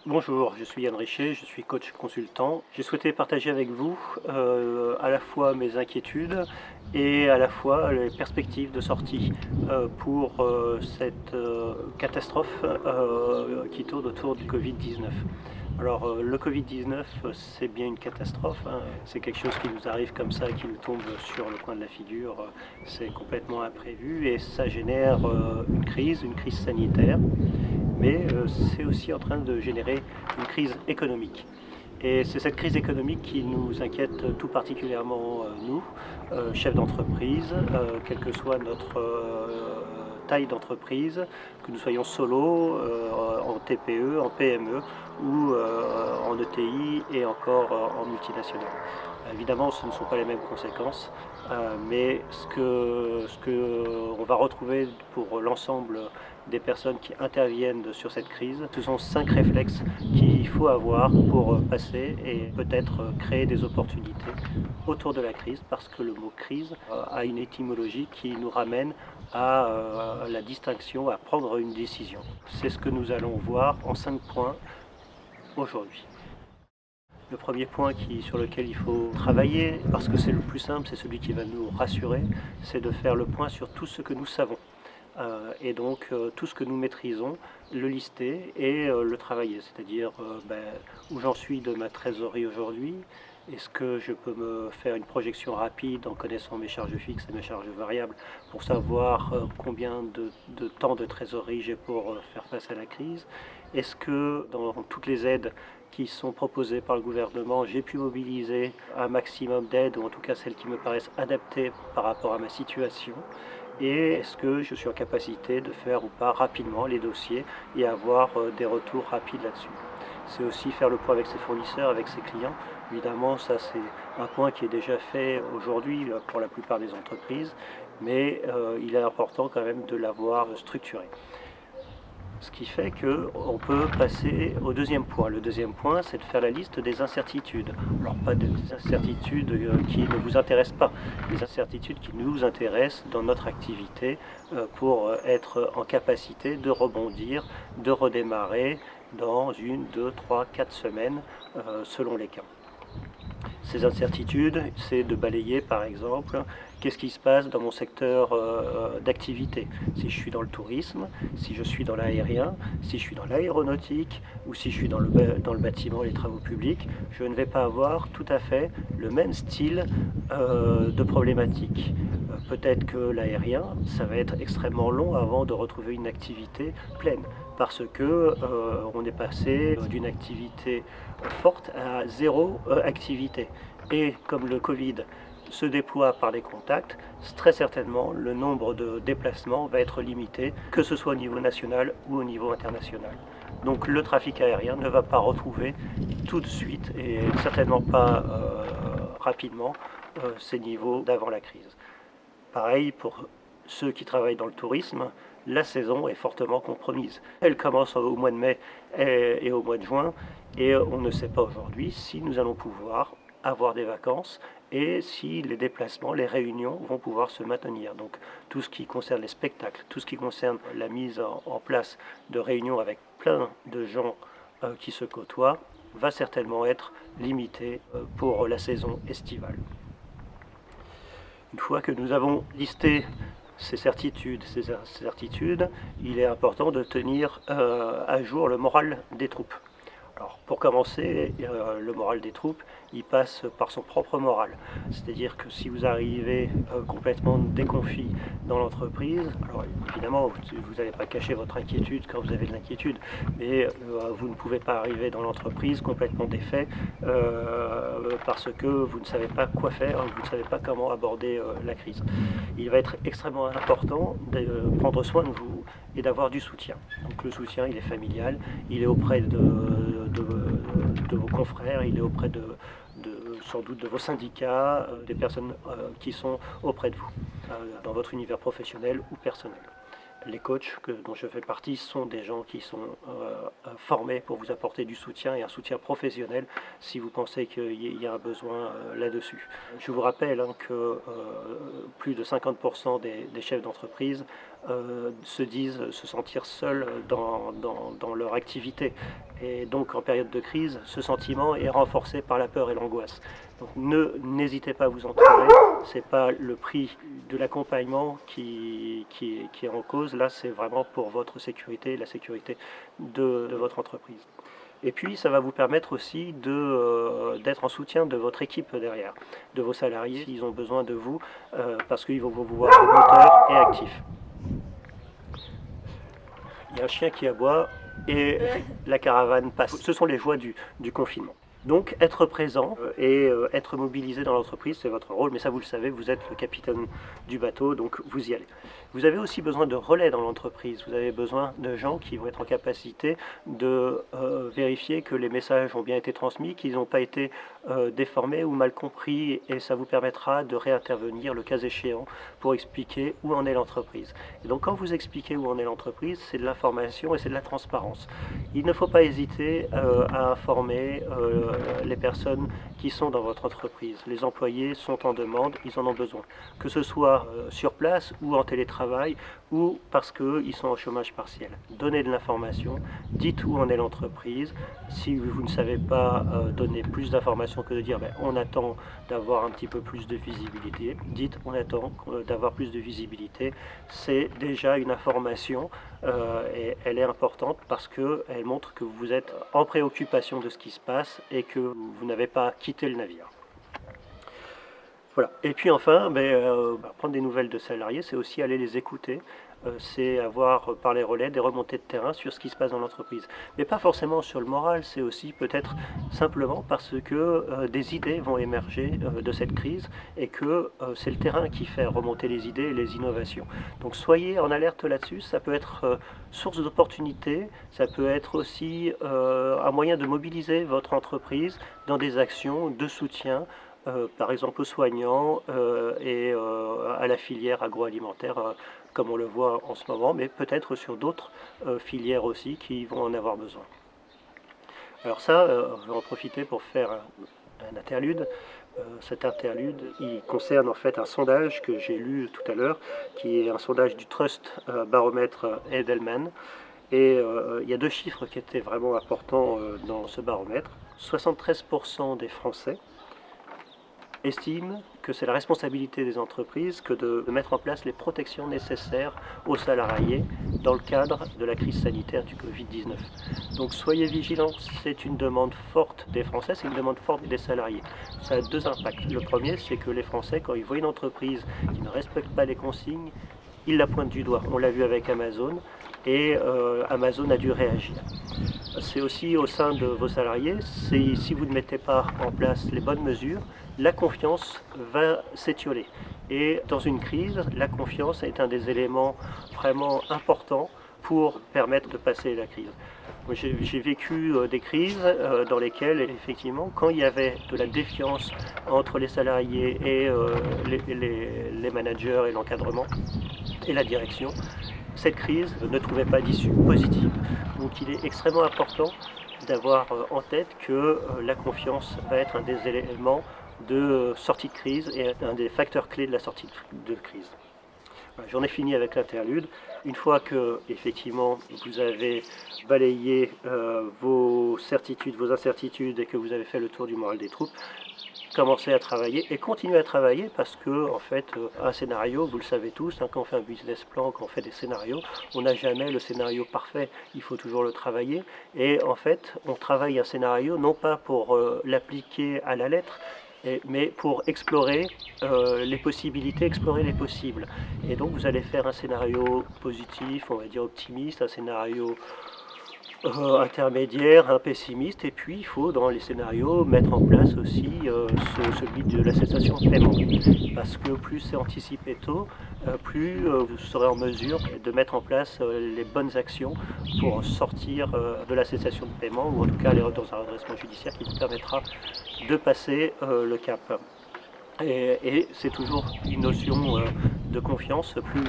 Bonjour, je suis Yann Richer, je suis coach consultant. J'ai souhaité partager avec vous à la fois mes inquiétudes et à la fois les perspectives de sortie pour cette catastrophe qui tourne autour du Covid-19. Alors le Covid-19 c'est bien une catastrophe, hein. C'est quelque chose qui nous arrive comme ça, qui nous tombe sur le coin de la figure, c'est complètement imprévu et ça génère une crise sanitaire, mais c'est aussi en train de générer une crise économique. Et c'est cette crise économique qui nous inquiète tout particulièrement nous, chefs d'entreprise, quelle que soit notre taille d'entreprise, que nous soyons solo, en TPE, en PME ou en ETI et encore en multinational. Évidemment, ce ne sont pas les mêmes conséquences, mais ce que on va retrouver pour l'ensemble des personnes qui interviennent sur cette crise, ce sont 5 réflexes qu'il faut avoir pour passer et peut-être créer des opportunités autour de la crise, parce que le mot crise a une étymologie qui nous ramène à la distinction, à prendre une décision. C'est ce que nous allons voir en 5 points aujourd'hui. Le premier point sur lequel il faut travailler, parce que c'est le plus simple, c'est celui qui va nous rassurer, c'est de faire le point sur tout ce que nous savons. Et donc tout ce que nous maîtrisons, le lister et le travailler, c'est-à-dire où j'en suis de ma trésorerie aujourd'hui, est-ce que je peux me faire une projection rapide en connaissant mes charges fixes et mes charges variables pour savoir combien de temps de trésorerie j'ai pour faire face à la crise. Est-ce que dans toutes les aides qui sont proposées par le gouvernement, j'ai pu mobiliser un maximum d'aides, ou en tout cas celles qui me paraissent adaptées par rapport à ma situation. Et est-ce que je suis en capacité de faire ou pas rapidement les dossiers et avoir des retours rapides là-dessus. C'est aussi faire le point avec ses fournisseurs, avec ses clients. Évidemment, ça c'est un point qui est déjà fait aujourd'hui pour la plupart des entreprises, mais il est important quand même de l'avoir structuré. Ce qui fait qu'on peut passer au deuxième point. Le deuxième point, c'est de faire la liste des incertitudes. Alors pas des incertitudes qui ne vous intéressent pas, des incertitudes qui nous intéressent dans notre activité pour être en capacité de rebondir, de redémarrer dans 1, 2, 3, 4 semaines selon les cas. Ces incertitudes, c'est de balayer par exemple qu'est-ce qui se passe dans mon secteur d'activité. Si je suis dans le tourisme, si je suis dans l'aérien, si je suis dans l'aéronautique ou si je suis dans le bâtiment, les travaux publics, je ne vais pas avoir tout à fait le même style de problématique. Peut-être que l'aérien, ça va être extrêmement long avant de retrouver une activité pleine, parce que on est passé d'une activité forte à zéro activité. Et comme le Covid se déploie par les contacts, très certainement le nombre de déplacements va être limité, que ce soit au niveau national ou au niveau international. Donc le trafic aérien ne va pas retrouver tout de suite et certainement pas rapidement ces niveaux d'avant la crise. Pareil pour ceux qui travaillent dans le tourisme, la saison est fortement compromise. Elle commence au mois de mai et au mois de juin, et on ne sait pas aujourd'hui si nous allons pouvoir avoir des vacances et si les déplacements, les réunions vont pouvoir se maintenir. Donc tout ce qui concerne les spectacles, tout ce qui concerne la mise en place de réunions avec plein de gens qui se côtoient, va certainement être limité pour la saison estivale. Une fois que nous avons listé ces certitudes, il est important de tenir à jour le moral des troupes. Alors, pour commencer, le moral des troupes, il passe par son propre moral. C'est-à-dire que si vous arrivez complètement déconfit dans l'entreprise, alors évidemment, vous n'allez pas cacher votre inquiétude quand vous avez de l'inquiétude, mais vous ne pouvez pas arriver dans l'entreprise complètement défait parce que vous ne savez pas quoi faire, vous ne savez pas comment aborder la crise. Il va être extrêmement important de prendre soin de vous et d'avoir du soutien. Donc le soutien, il est familial, il est auprès de vos confrères, il est auprès sans doute de vos syndicats, des personnes qui sont auprès de vous, dans votre univers professionnel ou personnel. Les coachs dont je fais partie sont des gens qui sont formés pour vous apporter du soutien et un soutien professionnel si vous pensez qu'il y a un besoin là-dessus. Je vous rappelle que plus de 50% des chefs d'entreprise se disent se sentir seuls dans leur activité. Et donc en période de crise, ce sentiment est renforcé par la peur et l'angoisse. Donc n'hésitez pas à vous entourer, ce n'est pas le prix de l'accompagnement qui est en cause, là c'est vraiment pour votre sécurité et la sécurité de votre entreprise. Et puis ça va vous permettre aussi d'être en soutien de votre équipe derrière, de vos salariés, s'ils ont besoin de vous, parce qu'ils vont vous voir moteur et actif. Il y a un chien qui aboie et la caravane passe. Ce sont les joies du confinement. Donc être présent et être mobilisé dans l'entreprise, c'est votre rôle, mais ça vous le savez, vous êtes le capitaine du bateau, donc vous y allez. Vous avez aussi besoin de relais dans l'entreprise, vous avez besoin de gens qui vont être en capacité de vérifier que les messages ont bien été transmis, qu'ils n'ont pas été déformés ou mal compris, et ça vous permettra de réintervenir le cas échéant pour expliquer où en est l'entreprise. Et donc quand vous expliquez où en est l'entreprise, c'est de l'information et c'est de la transparence. Il ne faut pas hésiter à informer les personnes qui sont dans votre entreprise. Les employés sont en demande, ils en ont besoin. Que ce soit sur place ou en télétravail ou parce qu'ils sont en chômage partiel. Donnez de l'information, dites où en est l'entreprise. Si vous ne savez pas donner plus d'informations que de dire on attend d'avoir un petit peu plus de visibilité, dites on attend d'avoir plus de visibilité. C'est déjà une information et elle est importante parce qu'elle montre que vous êtes en préoccupation de ce qui se passe et que vous n'avez pas quitté le navire. Voilà. Et puis enfin, prendre des nouvelles de salariés, c'est aussi aller les écouter, c'est avoir par les relais des remontées de terrain sur ce qui se passe dans l'entreprise. Mais pas forcément sur le moral, c'est aussi peut-être simplement parce que des idées vont émerger de cette crise et que c'est le terrain qui fait remonter les idées et les innovations. Donc soyez en alerte là-dessus, ça peut être source d'opportunités, ça peut être aussi un moyen de mobiliser votre entreprise dans des actions de soutien, par exemple aux soignants et à la filière agroalimentaire, comme on le voit en ce moment, mais peut-être sur d'autres filières aussi qui vont en avoir besoin. Alors ça, je vais en profiter pour faire un interlude. Cet interlude, il concerne en fait un sondage que j'ai lu tout à l'heure, qui est un sondage du Trust Baromètre Edelman. Et il y a deux chiffres qui étaient vraiment importants dans ce baromètre. 73% des Français estiment que c'est la responsabilité des entreprises que de mettre en place les protections nécessaires aux salariés dans le cadre de la crise sanitaire du Covid-19. Donc soyez vigilants, c'est une demande forte des Français, c'est une demande forte des salariés. Ça a deux impacts. Le premier, c'est que les Français, quand ils voient une entreprise qui ne respecte pas les consignes, ils la pointent du doigt. On l'a vu avec Amazon et Amazon a dû réagir. C'est aussi au sein de vos salariés, si vous ne mettez pas en place les bonnes mesures, la confiance va s'étioler. Et dans une crise, la confiance est un des éléments vraiment importants pour permettre de passer la crise. J'ai vécu des crises dans lesquelles, effectivement, quand il y avait de la défiance entre les salariés et les managers et l'encadrement et la direction, cette crise ne trouvait pas d'issue positive. Donc il est extrêmement important d'avoir en tête que la confiance va être un des éléments de sortie de crise et un des facteurs clés de la sortie de crise. Voilà, j'en ai fini avec l'interlude. Une fois que effectivement vous avez balayé vos certitudes, vos incertitudes et que vous avez fait le tour du moral des troupes, commencez à travailler et continuez à travailler parce que en fait un scénario, vous le savez tous, quand on fait un business plan, quand on fait des scénarios, on n'a jamais le scénario parfait, il faut toujours le travailler et en fait on travaille un scénario non pas pour l'appliquer à la lettre, mais pour explorer les possibilités, explorer les possibles. Et donc vous allez faire un scénario positif, on va dire optimiste, un scénario intermédiaire, un pessimiste, et puis il faut dans les scénarios mettre en place aussi celui de la cessation de paiement. Parce que plus c'est anticipé tôt, plus vous serez en mesure de mettre en place les bonnes actions pour sortir de la cessation de paiement, ou en tout cas aller dans un redressement judiciaire qui vous permettra de passer le cap. Et c'est toujours une notion de confiance, plus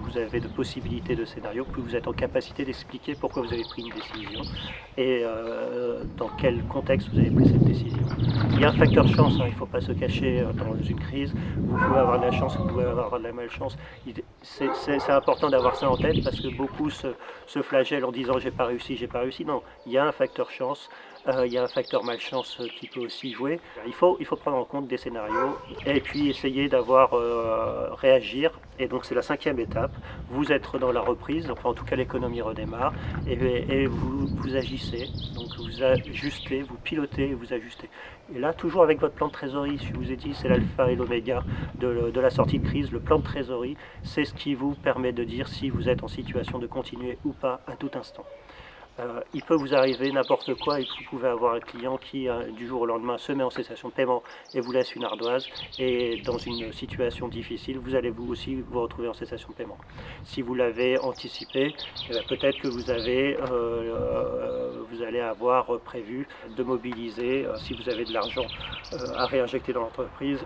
vous avez de possibilités de scénarios, plus vous êtes en capacité d'expliquer pourquoi vous avez pris une décision et dans quel contexte vous avez pris cette décision. Il y a un facteur chance, hein, il ne faut pas se cacher dans une crise. Vous pouvez avoir de la chance, vous pouvez avoir de la malchance. C'est important d'avoir ça en tête parce que beaucoup se flagellent en disant j'ai pas réussi, j'ai pas réussi. Non, il y a un facteur chance. Il y a un facteur malchance qui peut aussi jouer. Il faut prendre en compte des scénarios et puis essayer d'avoir réagir. Et donc c'est la 5e étape. Vous êtes dans la reprise, enfin en tout cas l'économie redémarre et vous agissez. Donc vous ajustez, vous pilotez et vous ajustez. Et là, toujours avec votre plan de trésorerie, je vous ai dit, c'est l'alpha et l'oméga de la sortie de crise. Le plan de trésorerie, c'est ce qui vous permet de dire si vous êtes en situation de continuer ou pas à tout instant. Il peut vous arriver n'importe quoi et vous pouvez avoir un client qui, du jour au lendemain, se met en cessation de paiement et vous laisse une ardoise. Et dans une situation difficile, vous allez vous aussi vous retrouver en cessation de paiement. Si vous l'avez anticipé, peut-être que vous allez avoir prévu de mobiliser, si vous avez de l'argent à réinjecter dans l'entreprise,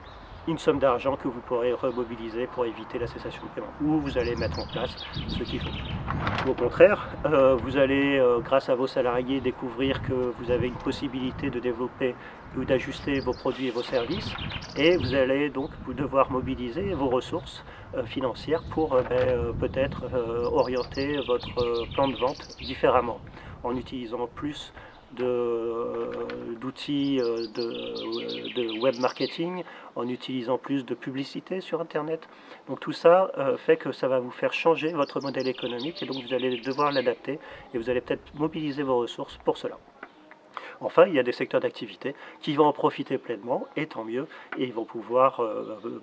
une somme d'argent que vous pourrez remobiliser pour éviter la cessation de paiement, ou vous allez mettre en place ce qu'il faut. Ou au contraire, vous allez, grâce à vos salariés, découvrir que vous avez une possibilité de développer ou d'ajuster vos produits et vos services, et vous allez donc devoir mobiliser vos ressources financières pour peut-être orienter votre plan de vente différemment, en utilisant plus d'outils de web marketing, en utilisant plus de publicité sur Internet. Donc tout ça fait que ça va vous faire changer votre modèle économique et donc vous allez devoir l'adapter et vous allez peut-être mobiliser vos ressources pour cela. Enfin, il y a des secteurs d'activité qui vont en profiter pleinement, et tant mieux, et ils vont pouvoir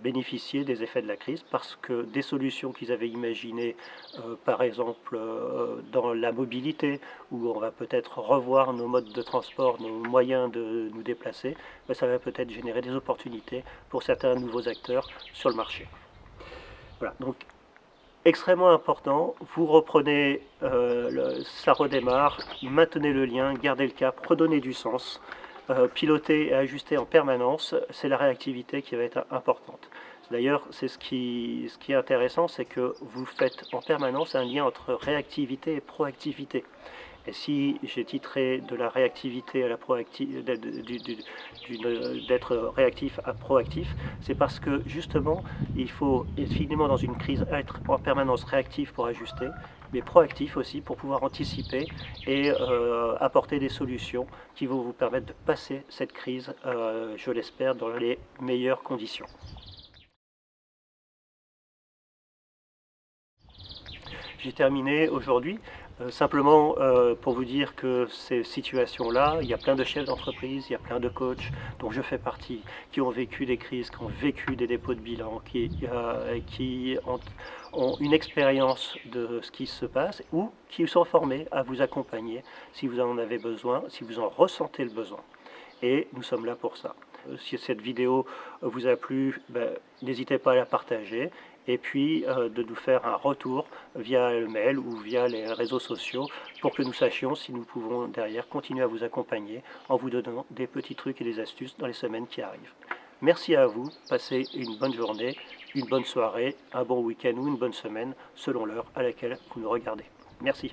bénéficier des effets de la crise parce que des solutions qu'ils avaient imaginées, par exemple dans la mobilité, où on va peut-être revoir nos modes de transport, nos moyens de nous déplacer, ben, ça va peut-être générer des opportunités pour certains nouveaux acteurs sur le marché. Voilà, donc extrêmement important, vous reprenez, ça redémarre, maintenez le lien, gardez le cap, redonnez du sens, pilotez et ajustez en permanence, c'est la réactivité qui va être importante. D'ailleurs, c'est ce qui est intéressant, c'est que vous faites en permanence un lien entre réactivité et proactivité. Et si j'ai titré de la réactivité à la d'être réactif à proactif, c'est parce que justement, il faut finalement dans une crise être en permanence réactif pour ajuster, mais proactif aussi pour pouvoir anticiper et apporter des solutions qui vont vous permettre de passer cette crise, je l'espère, dans les meilleures conditions. J'ai terminé aujourd'hui. Simplement pour vous dire que ces situations-là, il y a plein de chefs d'entreprise, il y a plein de coachs dont je fais partie, qui ont vécu des crises, qui ont vécu des dépôts de bilan, qui ont une expérience de ce qui se passe ou qui sont formés à vous accompagner si vous en avez besoin, si vous en ressentez le besoin. Et nous sommes là pour ça. Si cette vidéo vous a plu, n'hésitez pas à la partager et puis de nous faire un retour via le mail ou via les réseaux sociaux pour que nous sachions si nous pouvons derrière continuer à vous accompagner en vous donnant des petits trucs et des astuces dans les semaines qui arrivent. Merci à vous, passez une bonne journée, une bonne soirée, un bon week-end ou une bonne semaine selon l'heure à laquelle vous nous regardez. Merci.